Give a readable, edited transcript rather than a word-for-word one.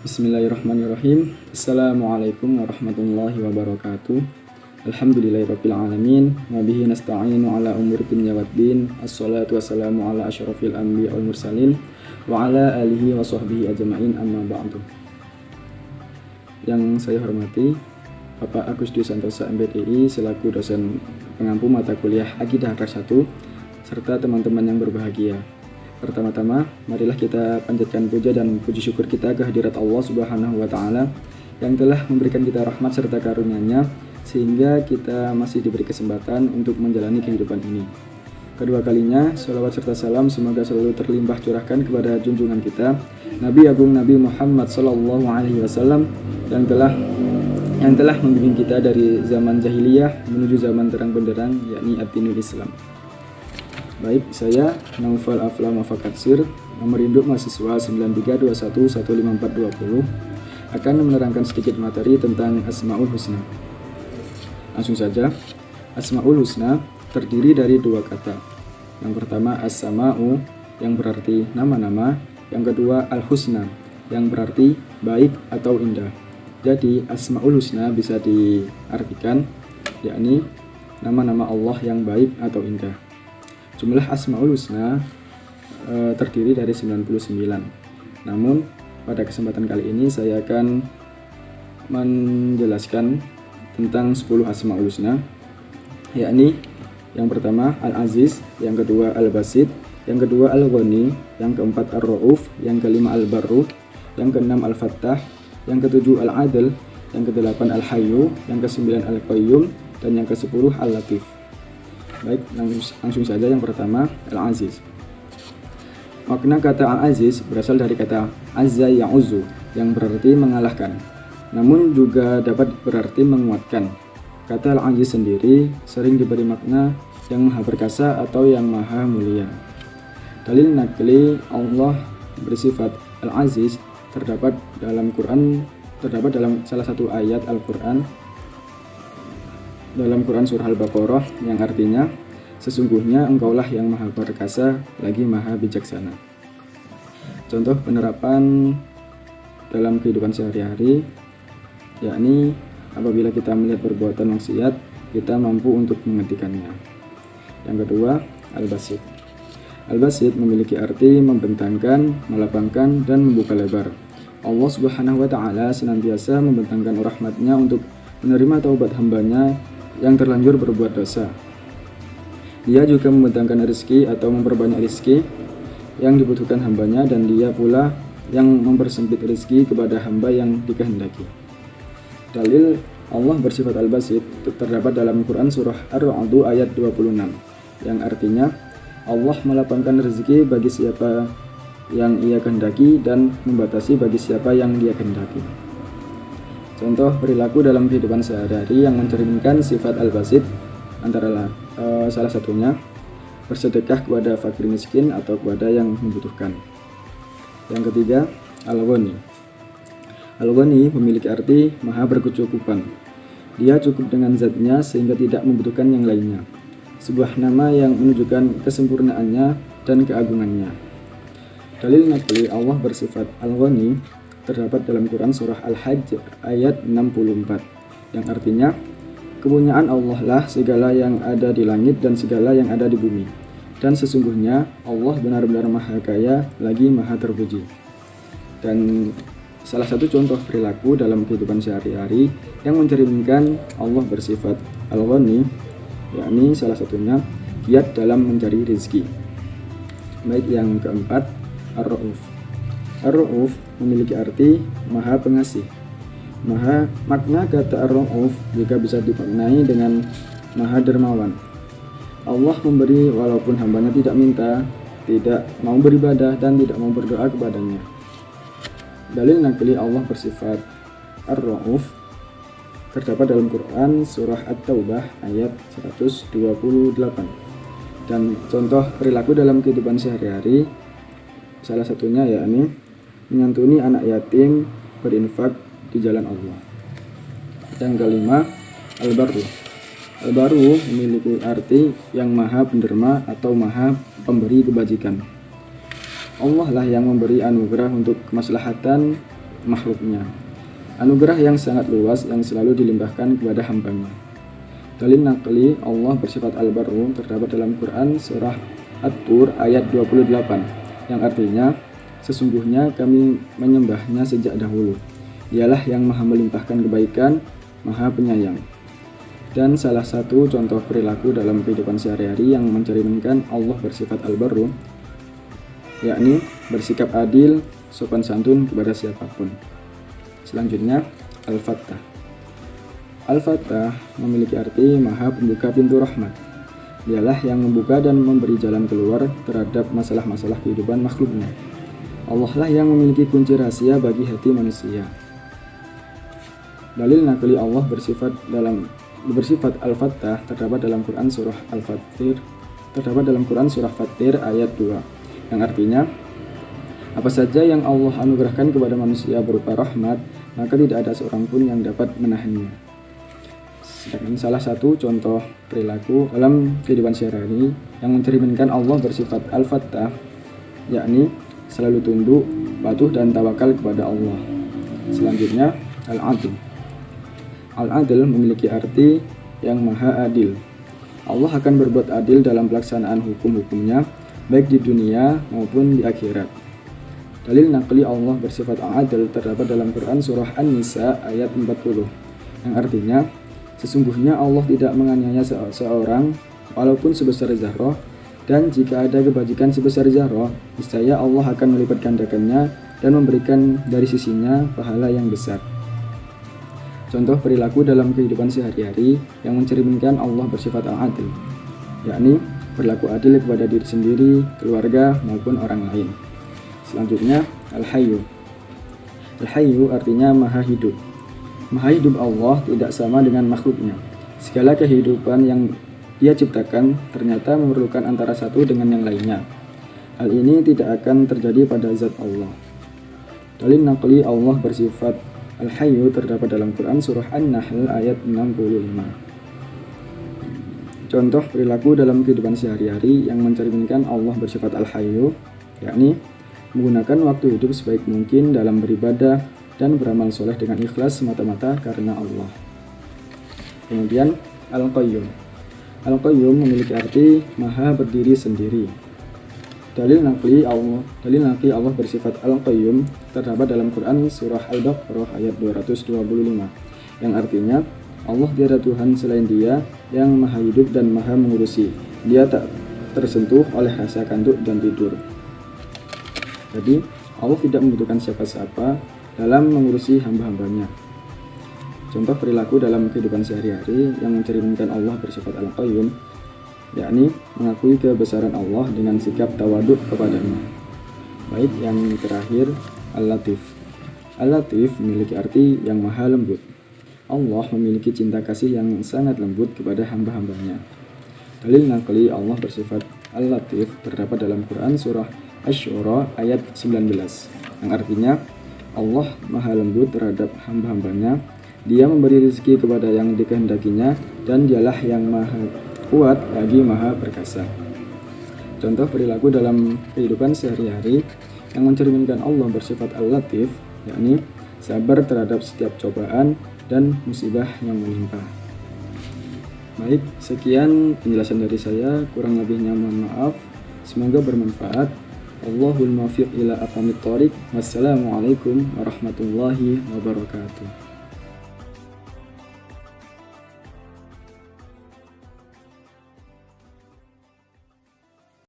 Bismillahirrahmanirrahim. Assalamualaikum warahmatullahi wabarakatuh. Alhamdulillahirabbil alamin wa bihi nasta'inu ala umuri dunya waddin. Assalatu wassalamu ala asyrafil anbiya wal mursalin wa ala alihi wa sahbihi ajma'in, amma ba'du. Yang saya hormati Bapak Agus Dwi Santosa MPDI selaku dosen pengampu mata kuliah Akidah kelas 1 serta teman-teman yang berbahagia. Pertama-tama, marilah kita panjatkan puja dan puji syukur kita kehadirat Allah Subhanahu wa Ta'ala yang telah memberikan kita rahmat serta karunia-Nya sehingga kita masih diberi kesempatan untuk menjalani kehidupan ini. Kedua kalinya, sholawat serta salam semoga selalu terlimpah curahkan kepada junjungan kita Nabi Agung Nabi Muhammad Sallallahu Alaihi Wasallam yang telah membimbing kita dari zaman jahiliyah menuju zaman terang benderang, yakni ad-dinul Islam. Baik, saya Naufal Aflam Afakatsir, nomor induk mahasiswa 9321154220 akan menerangkan sedikit materi tentang Asmaul Husna. Langsung saja, Asmaul Husna terdiri dari dua kata. Yang pertama As-Sama'u yang berarti nama-nama, yang kedua Al-Husna yang berarti baik atau indah. Jadi Asmaul Husna bisa diartikan yakni nama-nama Allah yang baik atau indah. Jumlah Asmaul Husna terdiri dari 99. Namun pada kesempatan kali ini saya akan menjelaskan tentang 10 Asmaul Husna, yakni yang pertama Al-Aziz, yang kedua Al-Basit, yang kedua Al-Ghani, yang keempat Ar-Ra'uf, yang kelima Al-Barru, yang keenam Al-Fattah, yang ketujuh Al-Adl, yang kedelapan Al-Hayyu, yang kesembilan Al-Qayyum, dan yang kesepuluh Al-Latif. Baik, langsung saja yang pertama Al-Aziz. Makna kata Al-Aziz berasal dari kata Azza ya'uzzu yang berarti mengalahkan, namun juga dapat berarti menguatkan. Kata Al-Aziz sendiri sering diberi makna yang maha perkasa atau yang maha mulia. Dalil nakli Allah bersifat Al-Aziz terdapat dalam salah satu ayat Al-Quran, dalam Quran surah Al-Baqarah yang artinya sesungguhnya engkaulah yang maha perkasa lagi maha bijaksana. Contoh penerapan dalam kehidupan sehari-hari yakni apabila kita melihat perbuatan maksiat kita mampu untuk menghentikannya. Yang kedua Al-Basit. Al-Basit memiliki arti membentangkan, melapangkan, dan membuka lebar. Allah Subhanahu wa Ta'ala senantiasa membentangkan rahmat-Nya untuk menerima taubat hambanya yang terlanjur berbuat dosa. Dia juga membentangkan rezeki atau memperbanyak rezeki yang dibutuhkan hambanya, dan dia pula yang mempersempit rezeki kepada hamba yang dikehendaki. Dalil Allah bersifat Al-Basit terdapat dalam Quran surah Ar-Ra'd ayat 26 yang artinya Allah melapangkan rezeki bagi siapa yang ia kehendaki dan membatasi bagi siapa yang dia kehendaki. Contoh perilaku dalam kehidupan sehari-hari yang mencerminkan sifat Al-Basit antara salah satunya bersedekah kepada fakir miskin atau kepada yang membutuhkan. Yang ketiga, Al-Ghani. Al-Ghani memiliki arti maha berkecukupan. Dia cukup dengan zatnya sehingga tidak membutuhkan yang lainnya. Sebuah nama yang menunjukkan kesempurnaannya dan keagungannya. Dalil nakli Allah bersifat Al-Ghani terdapat dalam Quran surah Al-Hajj ayat 64 yang artinya kepunyaan Allah lah segala yang ada di langit dan segala yang ada di bumi, dan sesungguhnya Allah benar-benar maha kaya lagi maha terpuji. Dan salah satu contoh perilaku dalam kehidupan sehari-hari yang mencerminkan Allah bersifat Al-Ghani yakni salah satunya giat dalam mencari rezeki. Baik, yang keempat Ar-Ra'uf. Ar-Ra'uf memiliki arti maha pengasih. Makna kata Ar-Ra'uf juga bisa dimaknai dengan maha dermawan. Allah memberi walaupun hambanya tidak minta, tidak mau beribadah, dan tidak mau berdoa kepadanya. Dalil nakli Allah bersifat Ar-Ra'uf terdapat dalam Quran surah At-Taubah ayat 128. Dan contoh perilaku dalam kehidupan sehari-hari salah satunya yakni menyantuni anak yatim, berinfak di jalan Allah. Yang kelima, Al-Barru. Al-Barru memiliki arti yang maha penderma atau maha pemberi kebajikan. Allah lah yang memberi anugerah untuk kemaslahatan makhluknya. Anugerah yang sangat luas yang selalu dilimpahkan kepada hambanya. Dalil naqli Allah bersifat Al-Barru terdapat dalam Quran surah At-Tur ayat 28 yang artinya sesungguhnya kami menyembahnya sejak dahulu. Dialah yang maha melimpahkan kebaikan, maha penyayang. Dan salah satu contoh perilaku dalam kehidupan sehari-hari yang mencerminkan Allah bersifat Al-Barru, yakni bersikap adil, sopan santun kepada siapapun. Selanjutnya, Al-Fattah. Al-Fattah memiliki arti maha pembuka pintu rahmat. Dialah yang membuka dan memberi jalan keluar terhadap masalah-masalah kehidupan makhluknya. Allah lah yang memiliki kunci rahasia bagi hati manusia. Dalil naqli Allah bersifat Al-Fattah terdapat dalam Quran surah Fatir ayat 2 yang artinya apa saja yang Allah anugerahkan kepada manusia berupa rahmat, maka tidak ada seorang pun yang dapat menahannya. Sedangkan salah satu contoh perilaku dalam kehidupan sehari-hari yang mencerminkan Allah bersifat Al-Fattah, yakni selalu tunduk, patuh dan tawakal kepada Allah. Selanjutnya, Al-Adil. Al-Adil memiliki arti yang maha adil. Allah akan berbuat adil dalam pelaksanaan hukum-hukumnya, baik di dunia maupun di akhirat. Dalil naqli Allah bersifat Al-Adil terdapat dalam Quran surah An-Nisa ayat 40, yang artinya, sesungguhnya Allah tidak menganiaya seorang walaupun sebesar zarrah, dan jika ada kebajikan sebesar zarrah, niscaya Allah akan melipat gandakannya dan memberikan dari sisinya pahala yang besar. Contoh perilaku dalam kehidupan sehari-hari yang mencerminkan Allah bersifat Al-Adil, yakni berlaku adil kepada diri sendiri, keluarga, maupun orang lain. Selanjutnya, Al-Hayyu. Al-Hayyu artinya maha hidup. Maha hidup Allah tidak sama dengan makhluknya. Segala kehidupan yang Dia ciptakan ternyata memerlukan antara satu dengan yang lainnya. Hal ini tidak akan terjadi pada zat Allah. Dalil naqli Allah bersifat Al-Hayyu terdapat dalam Quran surah An-Nahl ayat 65. Contoh perilaku dalam kehidupan sehari-hari yang mencerminkan Allah bersifat Al-Hayyu, yakni menggunakan waktu hidup sebaik mungkin dalam beribadah dan beramal soleh dengan ikhlas semata-mata karena Allah. Kemudian Al-Qayyum. Al-Qayyum memiliki arti maha berdiri sendiri. Dalil naqli Allah bersifat Al-Qayyum terdapat dalam Quran surah Al-Baqarah ayat 225 yang artinya Allah tiada Tuhan selain Dia yang maha hidup dan maha mengurusi. Dia tak tersentuh oleh rasa kantuk dan tidur. Jadi Allah tidak membutuhkan siapa-siapa dalam mengurusi hamba-hambanya. Contoh perilaku dalam kehidupan sehari-hari yang mencerminkan Allah bersifat Al-Qayyum, yakni mengakui kebesaran Allah dengan sikap tawaduk kepadanya. Baik, yang terakhir Al-Latif. Al-Latif memiliki arti yang maha lembut. Allah memiliki cinta kasih yang sangat lembut kepada hamba-hambanya. Dalil naqli Allah bersifat Al-Latif terdapat dalam Quran surah Asy-Syura ayat 19 yang artinya Allah maha lembut terhadap hamba-hambanya. Dia memberi rezeki kepada yang dikehendakinya dan Dialah yang maha kuat lagi maha perkasa. Contoh perilaku dalam kehidupan sehari-hari yang mencerminkan Allah bersifat Al-Latif, yakni sabar terhadap setiap cobaan dan musibah yang menimpa. Baik, sekian penjelasan dari saya, kurang lebihnya mohon maaf. Semoga bermanfaat. Allahul muwaffiq ila aqwamit thoriq. Wassalamualaikum warahmatullahi wabarakatuh.